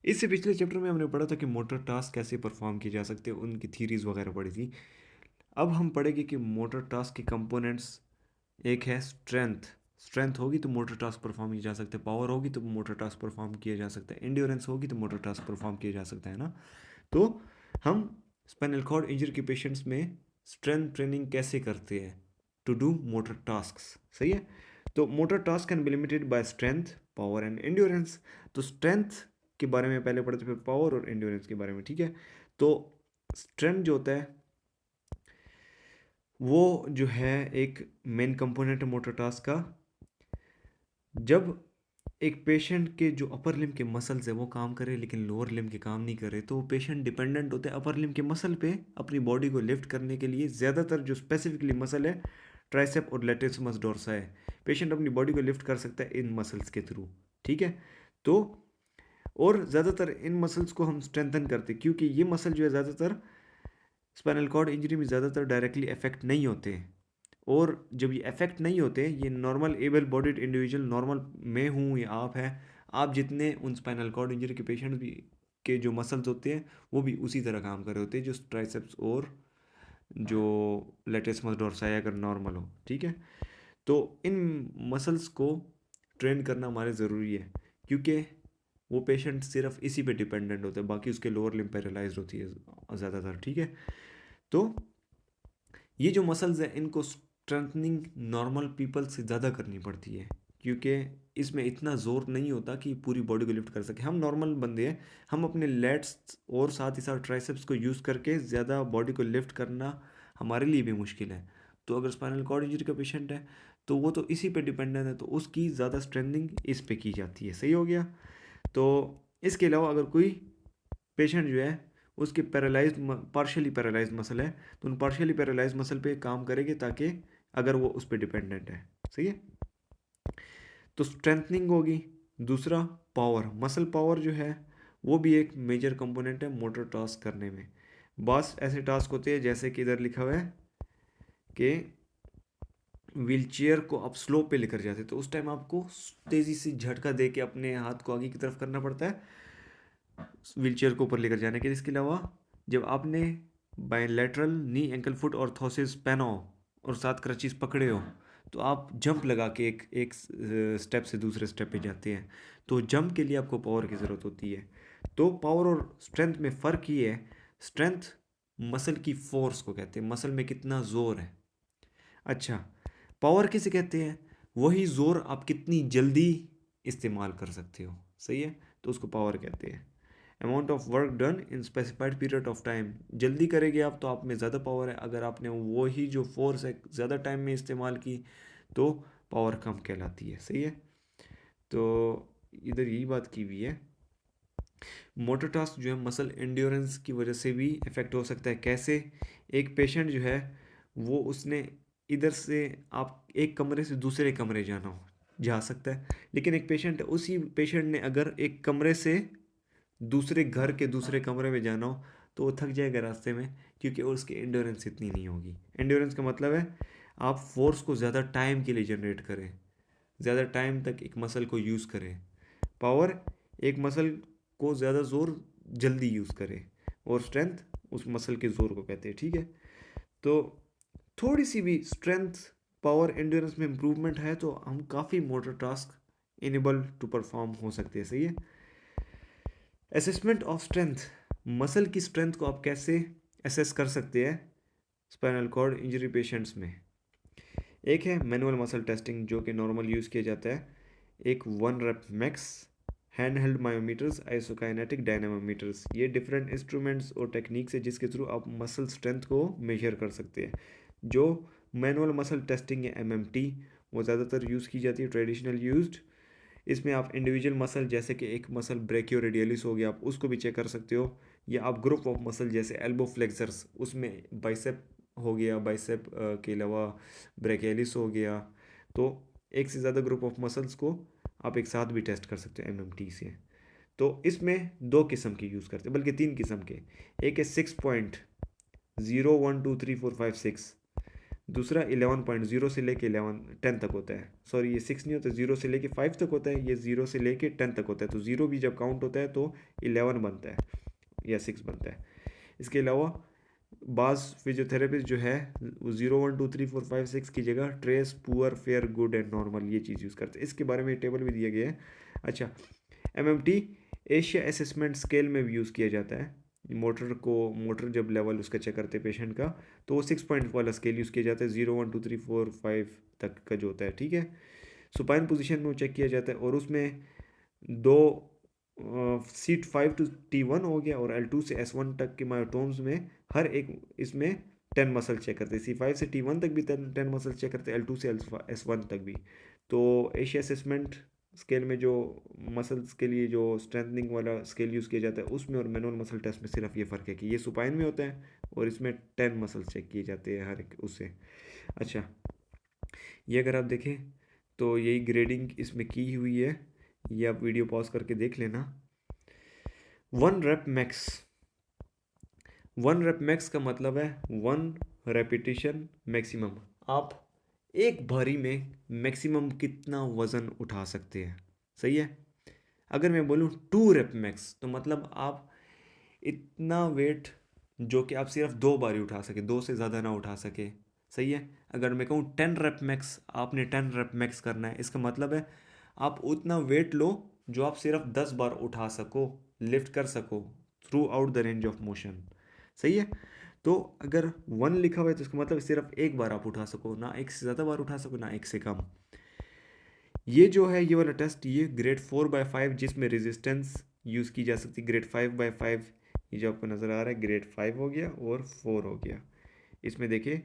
इससे पिछले चैप्टर में हमने पढ़ा था कि मोटर टास्क कैसे परफॉर्म किए जा सकते हैं, उनकी थीरीज वगैरह पढ़ी थी। अब हम पढ़ेंगे कि मोटर टास्क के कंपोनेंट्स। एक है स्ट्रेंथ। स्ट्रेंथ होगी तो मोटर टास्क परफॉर्म किया जा सकता है, पावर होगी तो मोटर टास्क परफॉर्म किया जा सकता है, एंड्योरेंस होगी तो मोटर टास्क परफॉर्म किया जा सकता है ना। तो हम स्पाइनल कॉर्ड इंजरी के पेशेंट्स में स्ट्रेंथ ट्रेनिंग कैसे करते हैं टू डू मोटर टास्क। सही है। तो motor task can be limited by strength, power and endurance. तो स्ट्रेंथ के बारे में पहले पढ़ते, फिर पावर और एंड्योरेंस के बारे में। ठीक है। तो स्ट्रेंथ जो होता है वो जो है एक मेन कंपोनेंट है मोटर टास्क का। जब एक पेशेंट के जो अपर लिम्ब के मसल्स है वो काम करे लेकिन लोअर लिम्ब के काम नहीं करे, तो वो पेशेंट डिपेंडेंट होते हैं अपर लिम्ब के मसल पे अपनी बॉडी को लिफ्ट करने के लिए। ज़्यादातर जो स्पेसिफिकली मसल है ट्राइसेप और लैटिसिमस डोर्सा है, पेशेंट अपनी बॉडी को लिफ्ट कर सकता है इन मसल्स के थ्रू। ठीक है। तो और ज़्यादातर इन मसल्स को हम स्ट्रेंथन करते हैं क्योंकि ये मसल जो है ज़्यादातर स्पाइनल कॉर्ड इंजरी में ज़्यादातर डायरेक्टली अफेक्ट नहीं होते हैं। और जब ये अफेक्ट नहीं होते, ये normal able bodied individual, normal मैं हूँ या आप हैं, आप जितने उन स्पाइनल कॉर्ड इंजरी के पेशेंट भी के जो मसल्स होते हैं वो भी उसी तरह काम कर रहे होते हैं जो ट्राइसेप्स और जो लेटेस्मस डोर्साई अगर नॉर्मल हो। ठीक है। तो इन मसल्स को ट्रेन करना हमारे ज़रूरी है क्योंकि वो पेशेंट सिर्फ इसी पे डिपेंडेंट होते हैं, बाकी उसके लोअर लिम्ब पैरालाइज्ड होती है ज़्यादातर। ठीक है। तो ये जो मसल्स हैं इनको स्ट्रेंथनिंग नॉर्मल पीपल से ज़्यादा करनी पड़ती है क्योंकि इसमें इतना ज़ोर नहीं होता कि पूरी बॉडी को लिफ्ट कर सके। हम नॉर्मल बंदे हैं, हम अपने लेट्स और साथ ही साथ ट्राइसेप्स को यूज़ करके ज़्यादा बॉडी को लिफ्ट करना हमारे लिए भी मुश्किल है। तो अगर स्पाइनल कॉर्ड इंजरी का पेशेंट है तो वो तो इसी पे डिपेंडेंट है, तो उसकी ज़्यादा स्ट्रेंथनिंग इस पे की जाती है। सही हो गया। तो इसके अलावा अगर कोई पेशेंट जो है उसके पैरालाइज पार्शियली पैरालाइज मसल है तो उन पार्शियली पैरालाइज मसल पे काम करेंगे ताकि अगर वो उस पर डिपेंडेंट है। सही है। तो स्ट्रेंथनिंग होगी। दूसरा पावर, मसल पावर जो है वो भी एक मेजर कंपोनेंट है मोटर टास्क करने में। बस ऐसे टास्क होते हैं जैसे कि इधर लिखा हुआ है कि व्हील चेयर को आप स्लो पे लेकर जाते हैं तो उस टाइम आपको तेज़ी से झटका दे के अपने हाथ को आगे की तरफ करना पड़ता है व्हील चेयर को ऊपर लेकर जाने के लिए। इसके अलावा जब आपने बायलैटरल नी एंकल फुट ऑर्थोसिस पहना हो और साथ क्रचीज पकड़े हो तो आप जंप लगा के एक एक स्टेप से दूसरे स्टेप पे जाते हैं, तो जंप के लिए आपको पावर की ज़रूरत होती है। तो पावर और स्ट्रेंथ में फ़र्क ये है, स्ट्रेंथ मसल की फोर्स को कहते हैं, मसल में कितना ज़ोर है। अच्छा, पावर किसे कहते हैं? वही ज़ोर आप कितनी जल्दी इस्तेमाल कर सकते हो। सही है। तो उसको पावर कहते हैं। Amount of work done in specified period of time, जल्दी करेंगे आप तो आप में ज़्यादा पावर है, अगर आपने वही जो फोर्स है ज़्यादा टाइम में इस्तेमाल की तो पावर कम कहलाती है। सही है। तो इधर यही बात की हुई है। मोटर टास्क जो है मसल एंड्योरेंस की वजह से भी इफ़ेक्ट हो सकता है। कैसे? एक पेशेंट जो है वो उसने इधर से आप एक कमरे से दूसरे कमरे जाना हो जा सकता है, लेकिन एक पेशेंट, उसी पेशेंट ने अगर एक कमरे से दूसरे घर के दूसरे कमरे में जाना हो तो वो थक जाएगा रास्ते में क्योंकि उसकी एंड्योरेंस इतनी नहीं होगी। एंड्योरेंस का मतलब है आप फोर्स को ज़्यादा टाइम के लिए जनरेट करें, ज़्यादा टाइम तक एक मसल को यूज़ करें। पावर एक मसल को ज़्यादा ज़ोर जल्दी यूज़ करे, और स्ट्रेंथ उस मसल के ज़ोर को कहते हैं। ठीक है। तो थोड़ी सी भी स्ट्रेंथ पावर एंड्योरेंस में इम्प्रूवमेंट है तो हम काफ़ी motor task enable to perform हो सकते हैं। सही है। असेसमेंट ऑफ स्ट्रेंथ, मसल की स्ट्रेंथ को आप कैसे असेस कर सकते हैं स्पाइनल कॉर्ड इंजरी पेशेंट्स में? एक है मैनुअल मसल टेस्टिंग जो कि नॉर्मल यूज़ किया जाता है। एक 1 rep max, hand held myometers, isokinetic dynamometers, ये डिफरेंट इंस्ट्रूमेंट्स और टेक्निक्स है जिसके थ्रू आप मसल स्ट्रेंथ को मेजर कर सकते हैं। जो मैनुअल मसल टेस्टिंग है MMT, वो ज़्यादातर यूज़ की जाती है, ट्रेडिशनल यूज्ड। इसमें आप इंडिविजुअल मसल जैसे कि एक मसल ब्रेकियोरेडियलिस हो गया आप उसको भी चेक कर सकते हो, या आप ग्रुप ऑफ मसल जैसे एल्बो फ्लेक्सर्स उसमें बाइसेप हो गया, बाइसेप के अलावा ब्रेकियलिस हो गया, तो एक से ज़्यादा ग्रुप ऑफ मसल्स को आप एक साथ भी टेस्ट कर सकते हो MMT से। तो इसमें 2 किस्म के यूज़ करते हैं, बल्कि 3 किस्म के। एक है 6 पॉइंट, 0 1 2 3 4 5 6, दूसरा 11.0 से लेके 10 तक होता है, सॉरी ये 6 नहीं होता, 0 से लेके 5 तक होता है, ये 0 से लेके 10 तक होता है। तो 0 भी जब काउंट होता है तो 11 बनता है या 6 बनता है। इसके अलावा बाज़ फिजियोथेरेपिस्ट जो है वो 0 1 2 3 4 5 6 की जगह trace, poor, fair, good and normal ये चीज़ यूज़ करते हैं। इसके बारे में टेबल भी दिया गया है। अच्छा, MMT एशिया असेसमेंट स्केल में भी यूज़ किया जाता है। मोटर जब लेवल उसका चेक करते हैं पेशेंट का, तो वो 6 पॉइंट वाला स्केल यूज़ किया जाता है, 0 1 2 3 4 5 तक का जो होता है, ठीक है। सुपाइन पोजीशन में वो चेक किया जाता है, और उसमें दो सीट 5 टू T1 हो गया, और L2 से S1 तक के मायोटोम्स में हर एक इसमें 10 मसल चेक करते हैं। C5 से T1 तक भी 10 मसल चेक करते हैं, L2 से S1 तक भी। तो एशिया असेसमेंट स्केल में जो मसल्स के लिए जो स्ट्रेंथनिंग वाला स्केल यूज़ किया जाता है उसमें और मैनुअल मसल टेस्ट में सिर्फ ये फ़र्क है कि ये सुपाइन में होता है और इसमें 10 मसल्स चेक किए जाते हैं हर एक उससे। अच्छा, ये अगर आप देखें तो यही ग्रेडिंग इसमें की हुई है, ये आप वीडियो पॉज करके देख लेना। 1 रेप मैक्स का मतलब है 1 रेपिटेशन मैक्सिमम। आप एक बारी में मैक्सिमम कितना वज़न उठा सकते हैं, सही है। अगर मैं बोलूँ 2 रेप मैक्स तो मतलब आप इतना वेट जो कि आप सिर्फ 2 बारी उठा सके, 2 से ज़्यादा ना उठा सके, सही है। अगर मैं कहूँ 10 रेप मैक्स, आपने 10 रेप मैक्स करना है, इसका मतलब है आप उतना वेट लो जो आप सिर्फ 10 बार उठा सको, लिफ्ट कर सको through out the range of motion, सही है। तो अगर 1 लिखा हुआ है तो इसका मतलब सिर्फ एक बार आप उठा सको, ना एक से ज़्यादा बार उठा सको ना एक से कम। ये जो है ये वाला टेस्ट, ये ग्रेड 4/5 जिसमें रेजिस्टेंस यूज़ की जा सकती है। ग्रेड 5/5 ये जो आपको नज़र आ रहा है ग्रेड 5 हो गया और 4 हो गया। इसमें देखिए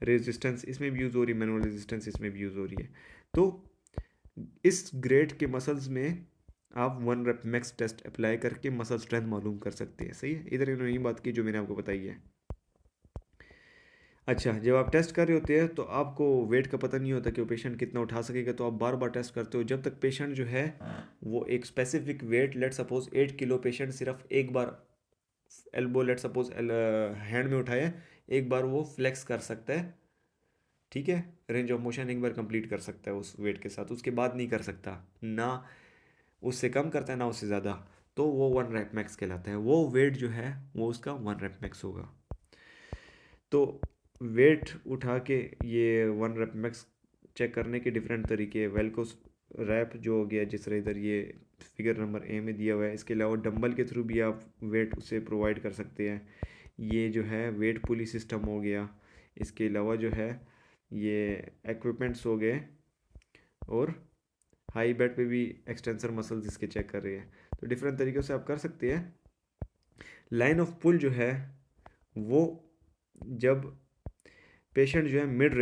रेजिस्टेंस इसमें भी यूज़ हो रही है, मैनुअल रेजिस्टेंस इसमें भी यूज़ हो रही है। तो इस ग्रेड के मसल्स में आप 1 रेप मैक्स टेस्ट अप्लाई करके मसल स्ट्रेंथ मालूम कर सकते हैं, सही है। इधर इन्होंने ये बात की जो मैंने आपको बताई है। अच्छा, जब आप टेस्ट कर रहे होते हैं तो आपको वेट का पता नहीं होता कि वो पेशेंट कितना उठा सकेगा, तो आप बार बार टेस्ट करते हो जब तक पेशेंट जो है वो एक specific weight, let suppose 8 kilo patient सिर्फ एक बार एल्बो लेट सपोज हैंड में उठाए, एक बार वो फ्लेक्स कर सकता है, ठीक है। रेंज ऑफ मोशन एक बार कंप्लीट कर सकता है उस वेट के साथ, उसके बाद नहीं कर सकता, ना उससे कम करता है ना उससे ज़्यादा। तो वो 1 रेप मैक्स कहलाता है, वो वेट जो है वो उसका 1 रेप मैक्स होगा। तो वेट उठा के ये 1 रेप मैक्स चेक करने के डिफरेंट तरीके, वेल्कोस रैप जो हो गया जिस तरह इधर ये फिगर नंबर ए में दिया हुआ है। इसके अलावा डंबल के थ्रू भी आप वेट उसे प्रोवाइड कर सकते हैं। ये जो है वेट पुली सिस्टम हो गया। इसके अलावा जो है ये इक्विपमेंट्स हो गए, और हाई बेड पे भी एक्सटेंसर मसल्स इसके चेक कर रहे हैं। तो डिफरेंट तरीक़ों से आप कर सकते हैं। लाइन ऑफ पुल जो है वो जब पेशेंट जो है मिड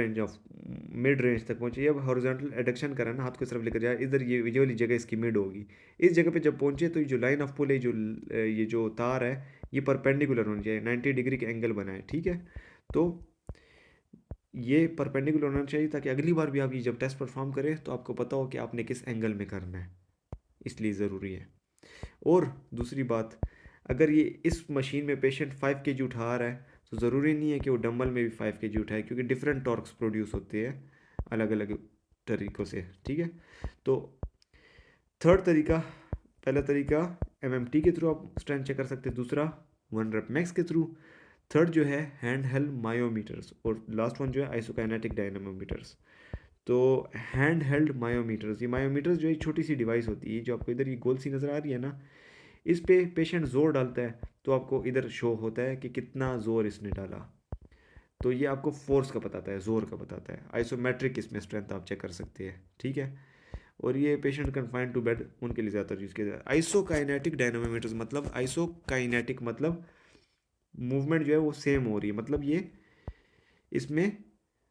रेंज तक पहुंचे, अब हॉरिजॉन्टल एडक्शन करा ना, हाथ को सिर्फ लेकर जाए, इधर ये वाली जगह इसकी मिड होगी। इस जगह पे जब पहुंचे तो ये जो लाइन ऑफ पुल है, ये जो तार है ये परपेंडिकुलर होनी चाहिए, 90 डिग्री के एंगल बनाए, ठीक है। तो ये परपेंडिकुलर होना चाहिए ताकि अगली बार भी आप ये जब टेस्ट परफॉर्म करें तो आपको पता हो कि आपने किस एंगल में करना है, इसलिए ज़रूरी है। और दूसरी बात, अगर ये इस मशीन में पेशेंट 5 kg उठा रहा है तो ज़रूरी नहीं है कि वो डंबल में भी 5 kg उठाए, क्योंकि डिफरेंट टॉर्क्स प्रोड्यूस होते हैं अलग अलग तरीक़ों से, ठीक है। तो थर्ड तरीका, पहला तरीका MMT के थ्रू आप स्ट्रेंथ चेक कर सकते हैं, दूसरा 1 रेप मैक्स के थ्रू, थर्ड जो है हैंड हेल्ड मायोमीटर्स, और लास्ट वन जो है आइसोकाइनेटिक डायनामोमीटर्स। तो हैंड हेल्ड मायोमीटर्स, ये मायोमीटर्स जो है छोटी सी डिवाइस होती है, जो आपको इधर ये गोल सी नज़र आ रही है ना, इस पे पेशेंट ज़ोर डालता है तो आपको इधर शो होता है कि कितना ज़ोर इसने डाला। तो ये आपको फोर्स का बताता है, ज़ोर का बताता है। आइसोमेट्रिक इसमें स्ट्रेंथ आप चेक कर सकते हैं, ठीक है। और ये पेशेंट कन्फाइंड टू बेड उनके लिए ज़्यादातर यूज़ किया जाता है। आइसोकाइनेटिक डायनामोमीटर्स मतलब, आइसोकाइनेटिक मतलब मूवमेंट जो है वो सेम हो रही है, मतलब ये इसमें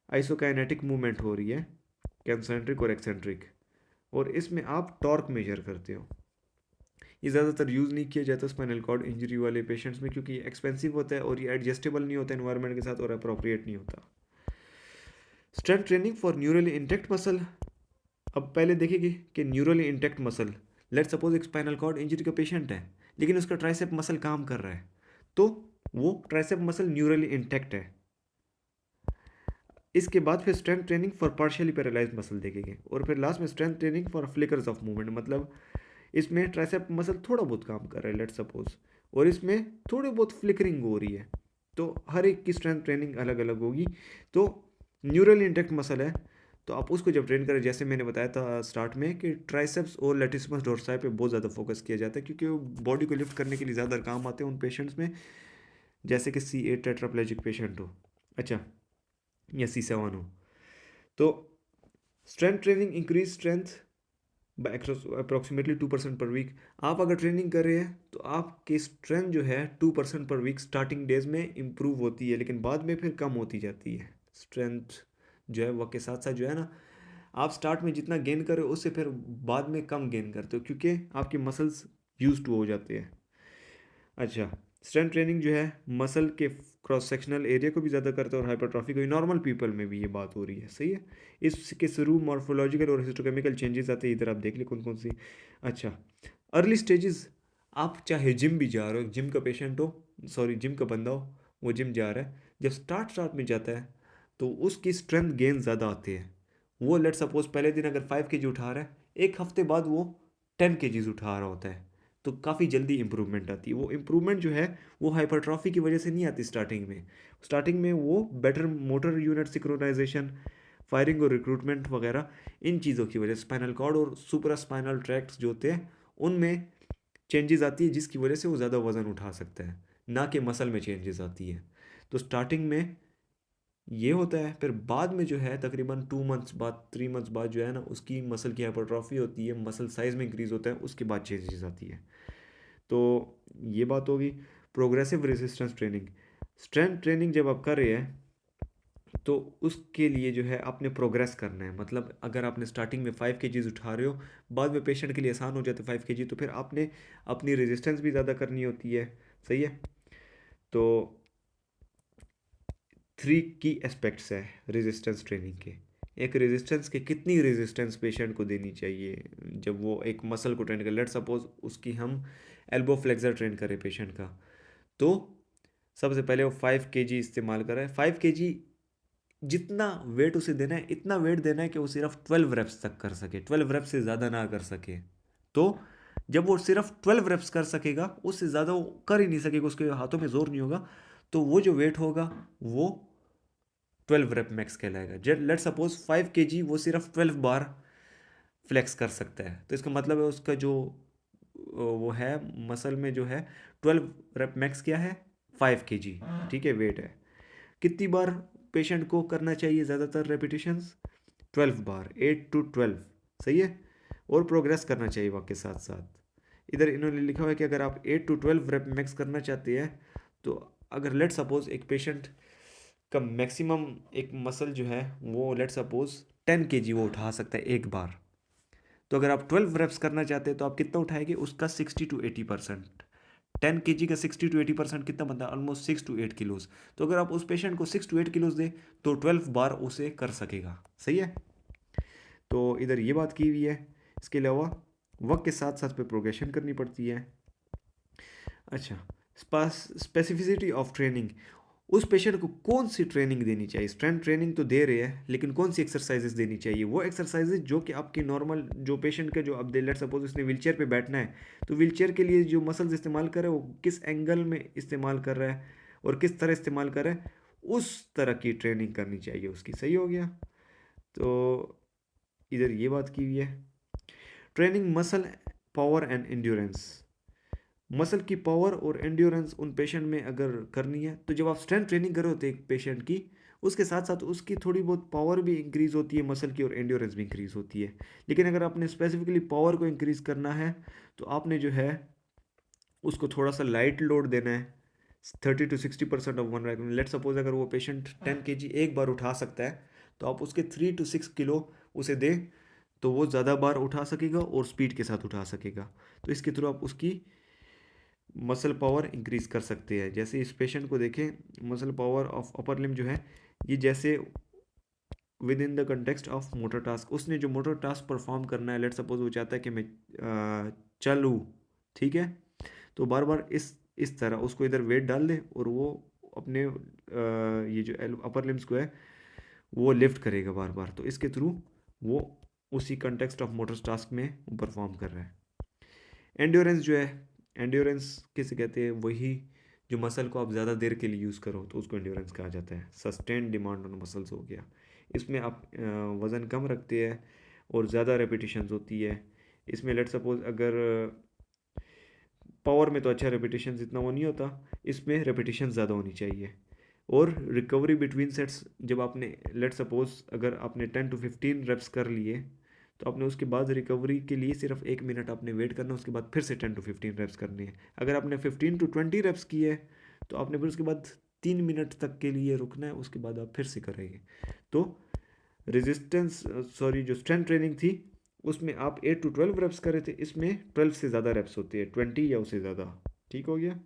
आइसोकाइनेटिक मूवमेंट हो रही है, कंसेंट्रिक और एक्सेंट्रिक, और इसमें आप टॉर्क मेजर करते हो। ये ज़्यादातर यूज़ नहीं किया जाता स्पाइनल कॉर्ड इंजरी वाले पेशेंट्स में, क्योंकि ये एक्सपेंसिव होता है और ये एडजस्टेबल नहीं होता एनवायरनमेंट के साथ, और अप्रोप्रिएट नहीं होता। Strength training for newly intact muscle. अब पहले देखेंगे कि newly intact muscle, let suppose एक स्पाइनल कॉर्ड इंजरी का पेशेंट है लेकिन उसका ट्राइसेप मसल काम कर रहा है, तो वो ट्राइसेप मसल न्यूरली इंटेक्ट है। इसके बाद फिर strength training for partially paralysed muscle देखेंगे, और फिर लास्ट में strength training for flickers of movement, मतलब इसमें ट्राइसेप मसल थोड़ा बहुत काम कर रहा है लेट्स सपोज, और इसमें थोड़ी बहुत फ्लिकरिंग हो रही है, तो हर एक की स्ट्रेंथ ट्रेनिंग अलग अलग होगी। तो न्यूरल इंटेक्ट मसल है, तो आप उसको जब ट्रेन करें, जैसे मैंने बताया था स्टार्ट में कि ट्राइसेप्स और लेटिसिमस डोर्साई पे बहुत ज़्यादा फोकस किया जाता है, क्योंकि वो बॉडी को लिफ्ट करने के लिए ज़्यादा काम आते हैं उन पेशेंट्स में, जैसे कि C8 टेट्राप्लेजिक पेशेंट हो, अच्छा, या C7 हो। तो strength training increase strength by approximately 2% per week. आप अगर ट्रेनिंग कर रहे हैं तो आपकी स्ट्रेंथ जो है 2% पर वीक स्टार्टिंग डेज में इम्प्रूव होती है, लेकिन बाद में फिर कम होती जाती है स्ट्रेंथ जो है, वक्त के साथ साथ जो है ना, आप स्टार्ट में जितना गेन कर रहे हो उससे फिर बाद में कम गेन करते हो, क्योंकि आपके मसल्स यूज टू हो जाते हैं। अच्छा, स्ट्रेंथ ट्रेनिंग जो है मसल के क्रॉस सेक्शनल एरिया को भी ज़्यादा करता है और हाइपरट्रॉफी को भी, नॉर्मल पीपल में भी ये बात हो रही है, सही है। इसके शुरू मॉर्फोलॉजिकल और हिस्टोकेमिकल चेंजेस आते हैं, इधर आप देख ले कौन कौन सी। अच्छा, अर्ली स्टेजेस, आप चाहे जिम भी जा रहे हो, जिम का पेशेंट हो, सॉरी जिम का बंदा हो, वो जिम जा रहा है, जब स्टार्ट स्टार्ट में जाता है तो उसकी स्ट्रेंथ गेन ज़्यादा आती है। वो लेट सपोज पहले दिन अगर 5 kg उठा रहा है, एक हफ्ते बाद वो 10 kg उठा रहा होता है, तो काफ़ी जल्दी इंप्रूवमेंट आती है। वो इंप्रूवमेंट जो है वो हाइपरट्रॉफी की वजह से नहीं आती स्टार्टिंग में वो बेटर मोटर यूनिट सिक्रोनाइजेशन, फायरिंग और रिक्रूटमेंट वगैरह, इन चीज़ों की वजह से स्पाइनल कॉर्ड और सुपरा स्पाइनल ट्रैक्ट्स जो होते हैं उनमें चेंजेस आती है, जिसकी वजह से वो ज़्यादा वजन उठा सकता है, ना कि मसल में चेंजेस आती है। तो स्टार्टिंग में ये होता है, फिर बाद में जो है तकरीबन 2 मंथ्स बाद 3 मंथ्स बाद जो है ना, उसकी मसल की हाइपरट्रॉफी होती है, मसल साइज में इंक्रीज होता है, उसके बाद चेंजेस आती है। तो ये बात होगी। Progressive resistance training, strength training जब आप कर रहे हैं तो उसके लिए जो है आपने प्रोग्रेस करना है, मतलब अगर आपने स्टार्टिंग में 5 kg उठा रहे हो, बाद में पेशेंट के लिए आसान हो जाता है 5 kg, तो फिर आपने अपनी रेजिस्टेंस भी ज़्यादा करनी होती है, सही है। तो 3 की एस्पेक्ट्स है रेजिस्टेंस ट्रेनिंग के। एक, रेजिस्टेंस के कितनी रेजिस्टेंस पेशेंट को देनी चाहिए जब वो एक मसल को ट्रेन कर, लेट सपोज उसकी हम एल्बो फ्लेक्सर ट्रेन करें पेशेंट का, तो सबसे पहले वो 5 kg इस्तेमाल कर रहा है। 5 kg जितना वेट उसे देना है, इतना वेट देना है कि वो सिर्फ 12 रेप्स तक कर सके, 12 रेप्स से ज़्यादा ना कर सके। तो जब वो सिर्फ 12 रेप्स कर सकेगा, उससे ज़्यादा वो कर ही नहीं सकेगा, उसके हाथों में जोर नहीं होगा, तो वो जो वेट होगा वो 12 रेप मैक्स कहलाएगा। जेट लेट सपोज 5 kg वो सिर्फ 12 बार फ्लेक्स कर सकता है, तो इसका मतलब है उसका जो वो है मसल में जो है 12 रेप मैक्स क्या है, 5 kg, ठीक है, वेट है। कितनी बार पेशेंट को करना चाहिए ज़्यादातर रेपिटेशंस, 12 बार, 8 to 12, सही है। और प्रोग्रेस करना चाहिए वक्त के साथ साथ। इधर इन्होंने लिखा हुआ है कि अगर आप 8 to 12 रेप मैक्स करना चाहते हैं, तो अगर लेट सपोज एक पेशेंट का मैक्सिमम एक मसल जो है वो लेट सपोज 10 kg वो उठा सकता है एक बार, तो अगर आप 12 रेप्स करना चाहते हैं तो आप कितना उठाएंगे, उसका 60 to 80%। 10 kg का 60 to 80% कितना बनता है, ऑलमोस्ट 6 to 8 किलोज। तो अगर आप उस पेशेंट को 6 to 8 किलोज दे तो 12 बार उसे कर सकेगा, सही है। तो इधर ये बात की हुई है। इसके अलावा वक्त के साथ साथ पे प्रोग्रेशन करनी पड़ती है। अच्छा, स्पेसिफिसिटी ऑफ ट्रेनिंग, उस पेशेंट को कौन सी ट्रेनिंग देनी चाहिए, स्ट्रेंथ ट्रेनिंग तो दे रहे हैं लेकिन कौन सी एक्सरसाइजेस देनी चाहिए, वो एक्सरसाइजेज जो कि आपकी नॉर्मल जो पेशेंट का जो अब लेट सपोज उसने व्हीलचेयर पे बैठना है, तो व्हीलचेयर के लिए जो मसल्स इस्तेमाल कर रहा है वो किस एंगल में इस्तेमाल कर रहा है और किस तरह इस्तेमाल कर रहा है, उस तरह की ट्रेनिंग करनी चाहिए उसकी, सही हो गया। तो इधर ये बात की हुई है। Training muscle power and endurance, muscle की पावर और एंड्योरेंस उन पेशेंट में अगर करनी है, तो जब आप स्ट्रेंथ ट्रेनिंग कर रहे होते हैं एक पेशेंट की, उसके साथ साथ उसकी थोड़ी बहुत पावर भी इंक्रीज़ होती है मसल की, और एंड्योरेंस भी इंक्रीज़ होती है। लेकिन अगर आपने स्पेसिफिकली पावर को इंक्रीज़ करना है, तो आपने जो है उसको थोड़ा सा लाइट लोड देना है, 30 to 60% of one rack. Let suppose अगर वो पेशेंट 10 kg एक बार उठा सकता है, तो आप उसके 3 to 6 किलो उसे दें, तो वो ज़्यादा बार उठा सकेगा और स्पीड के साथ उठा सकेगा। तो इसके थ्रू आप उसकी मसल पावर इंक्रीज कर सकते हैं। जैसे इस पेशेंट को देखें, मसल पावर ऑफ अपर लिम जो है, ये जैसे with in the context of motor task, उसने जो मोटर टास्क परफॉर्म करना है, लेट सपोज वो चाहता है कि मैं चलूँ, ठीक है, तो बार बार इस तरह उसको इधर वेट डाल दे और वो अपने ये जो अपर लिम्स को है वो लिफ्ट करेगा बार बार, तो इसके थ्रू वो उसी कंटेक्स्ट ऑफ मोटर टास्क में परफॉर्म कर रहा है। एंड्योरेंस जो है, एंड्योरेंस किसे कहते हैं, वही जो मसल को आप ज़्यादा देर के लिए यूज़ करो तो उसको एंड्योरेंस कहा जाता है। सस्टेन डिमांड ऑन मसल्स हो गया, इसमें आप वज़न कम रखते हैं और ज़्यादा रेपिटेशंस होती है। इसमें लेट सपोज अगर पावर में तो अच्छा रेपिटेशन इतना वो नहीं होता, इसमें रेपिटेशन ज़्यादा होनी चाहिए। और रिकवरी बिटवीन सेट्स, जब आपने लेट सपोज अगर आपने 10 to 15 रेप्स कर लिए तो आपने उसके बाद रिकवरी के लिए सिर्फ 1 मिनट आपने वेट करना, उसके बाद फिर से 10 to 15 रेप्स करनी है। अगर आपने 15 to 20 रेप्स किए तो आपने फिर उसके बाद 3 मिनट तक के लिए रुकना है, उसके बाद आप फिर से करेंगे। तो रेजिस्टेंस सॉरी जो स्ट्रेंथ ट्रेनिंग थी उसमें आप 8 to 12 रेप्स कर रहे थे, इसमें 12 से ज़्यादा रेप्स होती है, 20 या उससे ज़्यादा। ठीक हो गया।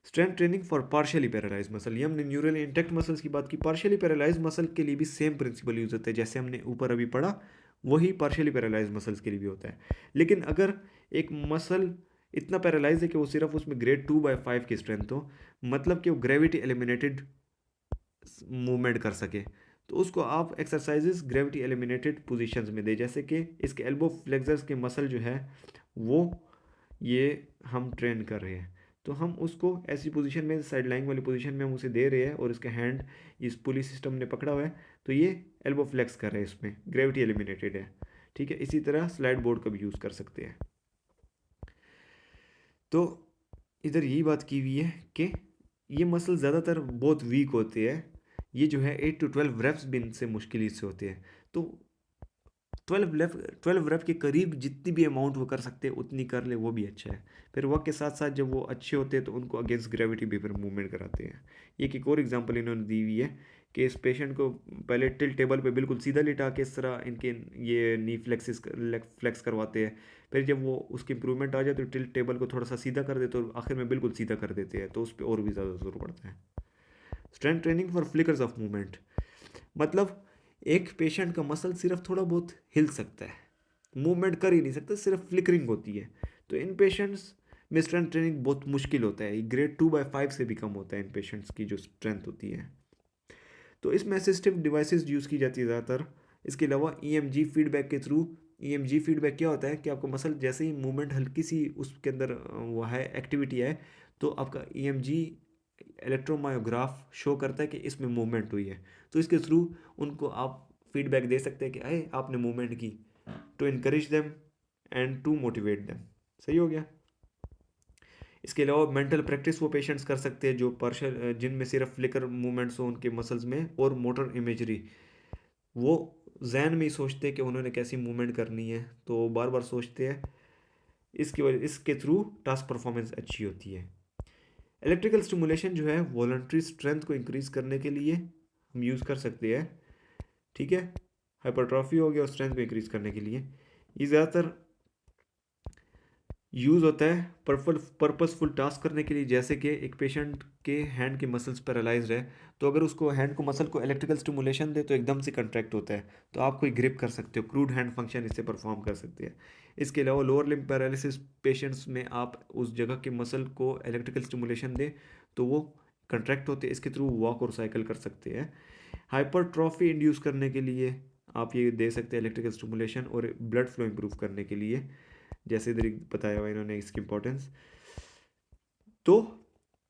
Strength training for partially paralyse muscle, ये हमने न्यूरली इंटेक्ट मसल्स की बात की। पार्शियली पैरालाइज मसल के लिए भी सेम प्रिंसिपल यूज होता है, जैसे हमने ऊपर अभी पढ़ा वही पार्शियली पैरालाइज मसल्स के लिए भी होता है। लेकिन अगर एक मसल इतना पैरालाइज है कि वो सिर्फ उसमें ग्रेड 2/5 की स्ट्रेंथ हो, मतलब कि वो ग्रेविटी एलिमिनेटेड मूवमेंट कर सके, तो उसको आप एक्सरसाइजेस ग्रेविटी एलिमिनेटेड पोजीशंस में दे, जैसे कि इसके एल्बो फ्लेक्सर्स के मसल जो है वो ये हम ट्रेन कर रहे हैं, तो हम उसको ऐसी पोजीशन में, साइड लाइन वाली पोजीशन में हम उसे दे रहे हैं और इसका हैंड इस पुली सिस्टम ने पकड़ा हुआ है, तो ये एल्बो फ्लेक्स कर रहे हैं, इसमें ग्रेविटी एलिमिनेटेड है। ठीक है, इसी तरह स्लाइड बोर्ड का भी यूज़ कर सकते हैं। तो इधर यही बात की हुई है कि ये मसल ज़्यादातर बहुत वीक होते हैं, ये जो है 8 to 12 रेप्स भी इनसे मुश्किल से होते हैं। तो 12 रेप के करीब जितनी भी अमाउंट वो कर सकते हैं उतनी कर ले, वो भी अच्छा है। फिर वक्त के साथ साथ जब वो अच्छे होते हैं तो उनको अगेंस्ट ग्रेविटी भी फिर मूवमेंट कराते हैं। एक और एग्जांपल इन्होंने दी हुई है कि इस पेशेंट को पहले टिल टेबल पे बिल्कुल सीधा लिटा के इस तरह इनके ये नी फ्लेक्सिस फ्लेक्स करवाते हैं, फिर जब वो उसकी इंप्रूवमेंट आ जाए तो टिल टेबल को थोड़ा सा सीधा कर देते और आखिर में बिल्कुल सीधा कर देते हैं, तो उस पर और भी ज़्यादा जोर पड़ता है। Strength training for flickers of movement, मतलब एक पेशेंट का मसल सिर्फ थोड़ा बहुत हिल सकता है, मूवमेंट कर ही नहीं सकता, सिर्फ फ्लिकरिंग होती है, तो इन पेशेंट्स में स्ट्रेंथ ट्रेनिंग बहुत मुश्किल होता है। ग्रेड 2/5 से भी कम होता है इन पेशेंट्स की जो स्ट्रेंथ होती है। तो इसमें असिस्टिव डिवाइसेस यूज़ की जाती है ज़्यादातर। इसके अलावा ईएमजी फीडबैक के थ्रू, ईएमजी फीडबैक क्या होता है कि आपका मसल जैसे ही मूवमेंट हल्की सी उसके अंदर वो है एक्टिविटी है, तो आपका ईएमजी इलेक्ट्रोमायोग्राफ शो करता है कि इसमें मूवमेंट हुई है, तो इसके थ्रू उनको आप फीडबैक दे सकते हैं कि अरे आपने मूवमेंट की, to encourage them and to motivate them. सही हो गया। इसके अलावा मेंटल प्रैक्टिस वो पेशेंट्स कर सकते हैं जो पार्शल जिनमें सिर्फ फ्लिकर मूवमेंट्स हो उनके मसल्स में, और मोटर इमेजरी, वो जहन में ही सोचते हैं कि उन्होंने कैसी मूवमेंट करनी है, तो बार बार सोचते हैं, इसकी वजह इसके थ्रू टास्क परफॉर्मेंस अच्छी होती है। इलेक्ट्रिकल स्टिमुलेशन जो है वॉलंटरी स्ट्रेंथ को इंक्रीज करने के लिए हम यूज़ कर सकते हैं। ठीक है, हाइपरट्रॉफी हो गया और स्ट्रेंथ को इंक्रीज करने के लिए ये ज़्यादातर यूज़ होता है पर्पसफुल टास्क करने के लिए, जैसे कि एक पेशेंट के हैंड के मसल्स पैरालाइज्ड है, तो अगर उसको हैंड को मसल को इलेक्ट्रिकल स्टिमुलेशन दे तो एकदम से कंट्रैक्ट होता है, तो आप कोई ग्रिप कर सकते हो, क्रूड हैंड फंक्शन इससे परफॉर्म कर सकते हैं। इसके अलावा लोअर लिम्ब पैरालिसिस पेशेंट्स में आप उस जगह के मसल को इलेक्ट्रिकल स्टिमुलेशन दें तो वो कंट्रैक्ट होते हैं, इसके थ्रू वॉक और साइकिल कर सकते हैं। हाइपरट्रॉफी इंड्यूस करने के लिए आप ये दे सकते हैं इलेक्ट्रिकल स्टिमुलेशन, और ब्लड फ्लो इंप्रूव करने के लिए, जैसे इधर बताया हुआ इन्होंने इसकी इंपॉर्टेंस। तो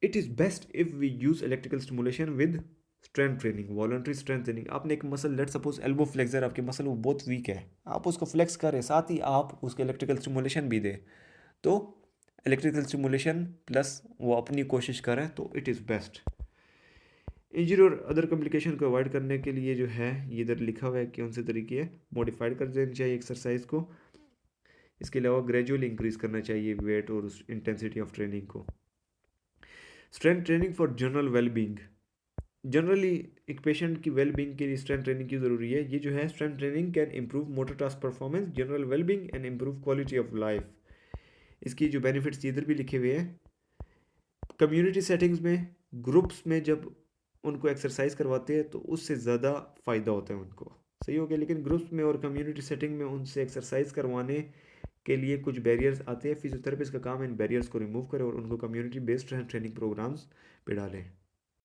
it is best if we use electrical stimulation with strength training, voluntary strength training. आपने एक muscle let suppose elbow flexor, आपके मसल वो बहुत वीक है, आप उसको फ्लेक्स करें, साथ ही आप उसके इलेक्ट्रिकल स्टिमुलेशन भी दें, तो इलेक्ट्रिकल स्टिमुलेशन प्लस वो अपनी कोशिश करें तो इट इज़ बेस्ट। इंजरी और अदर कॉम्प्लिकेशन को अवॉइड करने के लिए जो है ये इधर लिखा हुआ है कौन से तरीके है, मॉडिफाइड कर देनी चाहिए एक्सरसाइज को। इसके अलावा ग्रेजुअली इंक्रीज करना चाहिए वेट और इंटेंसिटी ऑफ ट्रेनिंग को। Strength training for general wellbeing, generally एक पेशेंट की वेलबींग के लिए स्ट्रेंथ ट्रेनिंग की ज़रूरी है। ये जो है strength training can improve motor task performance, general wellbeing and improve quality of life. इसकी जो बेनिफिट्स इधर भी लिखे हुए हैं। कम्युनिटी सेटिंग्स में, ग्रुप्स में जब उनको एक्सरसाइज करवाते हैं तो उससे ज़्यादा फ़ायदा होता है उनको। सही हो गया। लेकिन ग्रुप्स में और कम्युनिटी सेटिंग में उनसे एक्सरसाइज करवाने के लिए कुछ बैरियर्स आते हैं, फिजियोथेरेपिस्ट का काम है इन बैरियर्स को रिमूव करें और उनको कम्युनिटी बेस्ड ट्रेनिंग प्रोग्राम्स पे डालें।